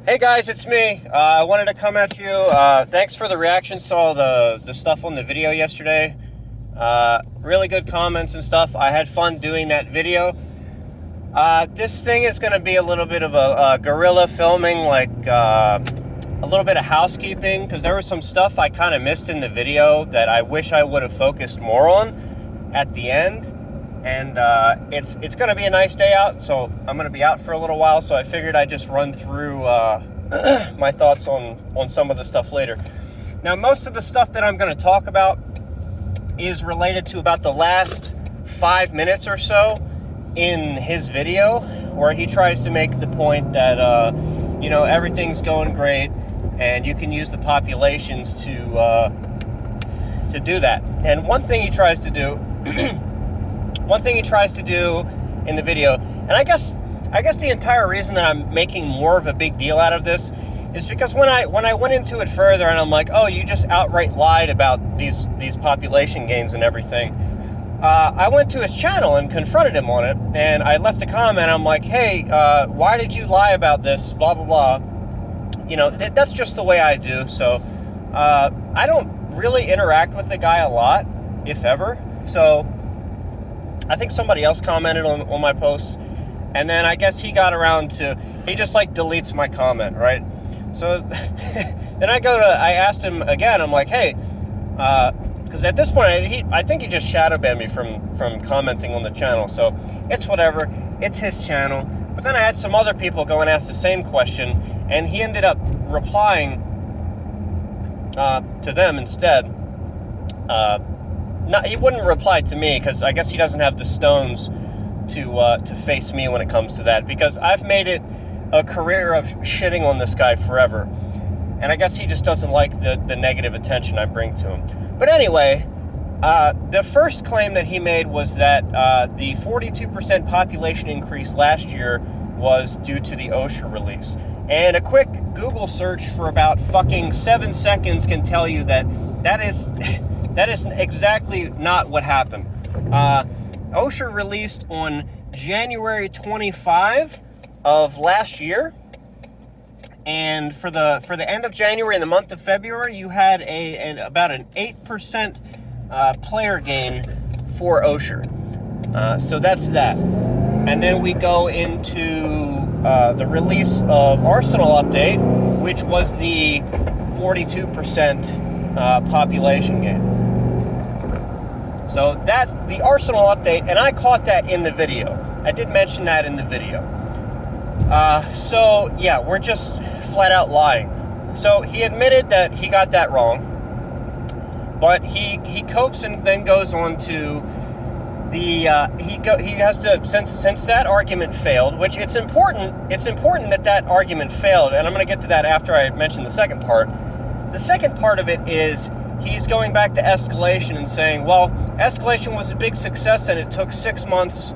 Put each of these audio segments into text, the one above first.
Hey guys, it's me. I wanted to come at you. Thanks for the reaction. Saw the stuff on the video yesterday. Really good comments and stuff. I had fun doing that video. This thing is going to be a little bit of a guerrilla filming, like a little bit of housekeeping, because there was some stuff I kind of missed in the video that I wish I would have focused more on at the end. And it's going to be a nice day out, so I'm going to be out for a little while, so I figured I'd just run through my thoughts on some of the stuff later. Now, most of the stuff that I'm going to talk about is related to about the last 5 minutes or so in his video, where he tries to make the point that, everything's going great, and you can use the populations to do that. And one thing he tries to do in the video, and I guess the entire reason that I'm making more of a big deal out of this is because when I went into it further and I'm like, oh, you just outright lied about these population gains and everything, I went to his channel and confronted him on it, and I left a comment. I'm like, hey, why did you lie about this, blah, blah, blah. That's just the way I do. So I don't really interact with the guy a lot, if ever. So I think somebody else commented on my post, and then I guess he got around to, he just deletes my comment, right? So then I asked him again, I'm like, hey, because at this point, I think he just shadow banned me from commenting on the channel, so it's whatever, it's his channel. But then I had some other people go and ask the same question, and he ended up replying to them instead. He wouldn't reply to me because I guess he doesn't have the stones to face me when it comes to that, because I've made it a career of shitting on this guy forever, and I guess he just doesn't like the negative attention I bring to him. But anyway, the first claim that he made was that the 42% population increase last year was due to the OSHA release. And a quick Google search for about fucking 7 seconds can tell you that is exactly not what happened. OSHA released on January 25 of last year, and for the end of January and the month of February, you had about an 8% player gain for OSHA. So that's that. And then we go into the release of Arsenal update, which was the 42% population gain. So that's the Arsenal update, and I caught that in the video. I did mention that in the video. So yeah, we're just flat out lying. So he admitted that he got that wrong, but he copes and then goes on to he has to, since that argument failed, which it's important that argument failed, and I'm going to get to that after I mention the second part. The second part of it is he's going back to escalation and saying, well, escalation was a big success and it took 6 months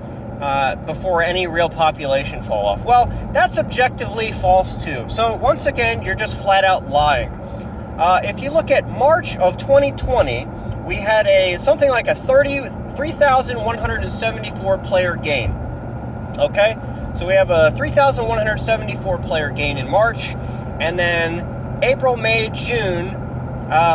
before any real population fall off. Well, that's objectively false too. So once again, you're just flat out lying. If you look at March of 2020, we had something like a 3,174 player gain. Okay? So we have a 3,174 player gain in March, and then April, May, June,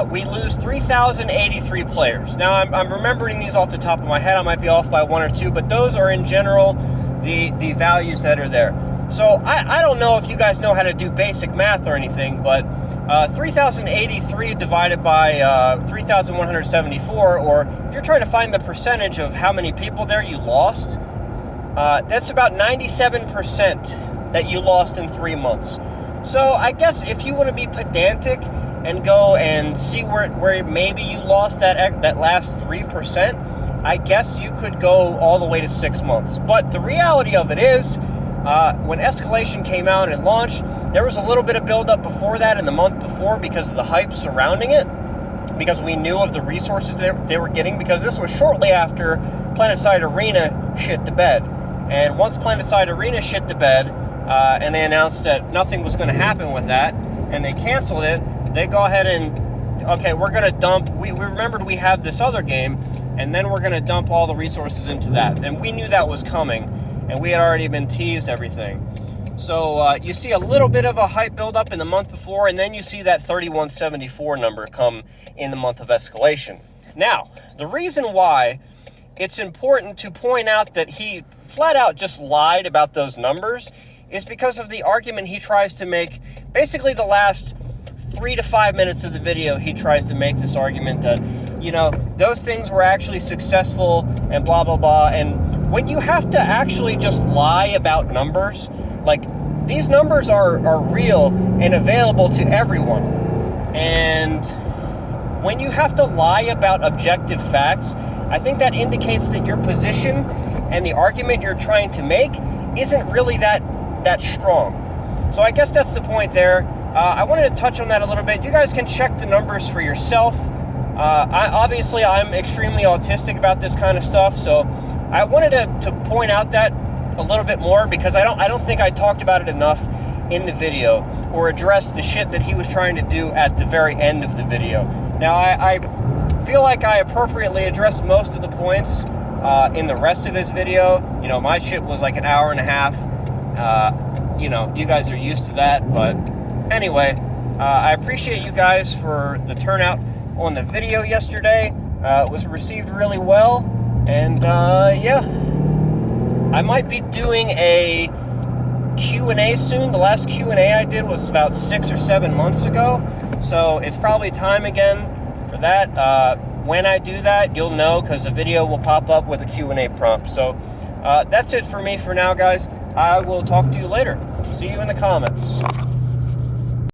we lose 3,083 players. Now, I'm remembering these off the top of my head. I might be off by one or two, but those are in general the values that are there. So I don't know if you guys know how to do basic math or anything, but 3,083 divided by 3,174, or if you're trying to find the percentage of how many people there you lost, that's about 97% that you lost in 3 months. So I guess if you want to be pedantic and go and see where maybe you lost that last 3%, I guess you could go all the way to 6 months. But the reality of it is, when Escalation came out and launched, there was a little bit of buildup before that in the month before because of the hype surrounding it, because we knew of the resources they were getting, because this was shortly after PlanetSide Arena shit the bed. And once PlanetSide Arena shit the bed, and they announced that nothing was going to happen with that, and they canceled it, they go ahead and, okay, we're going to dump, we remembered we have this other game, and then we're going to dump all the resources into that. And we knew that was coming, and we had already been teased everything. So you see a little bit of a hype buildup in the month before, and then you see that 3174 number come in the month of escalation. Now, the reason why it's important to point out that he flat out just lied about those numbers is because of the argument he tries to make. Basically, the last 3 to 5 minutes of the video, he tries to make this argument that, you know, those things were actually successful and blah, blah, blah. And when you have to actually just lie about numbers, like, these numbers are real and available to everyone. And when you have to lie about objective facts, I think that indicates that your position and the argument you're trying to make isn't really that strong. So I guess that's the point there. I wanted to touch on that a little bit. You guys can check the numbers for yourself. Obviously, I'm extremely autistic about this kind of stuff, so I wanted to point out that a little bit more, because I don't think I talked about it enough in the video, or addressed the shit that he was trying to do at the very end of the video. Now, I feel like I appropriately addressed most of the points in the rest of his video. You know, my shit was like an hour and a half. You know, you guys are used to that, but anyway, I appreciate you guys for the turnout on the video yesterday. It was received really well, and yeah. I might be doing a Q&A soon. The last Q&A I did was about 6 or 7 months ago, so it's probably time again for that. When I do that, you'll know, because the video will pop up with a Q&A prompt. So that's it for me for now, guys. I will talk to you later. See you in the comments.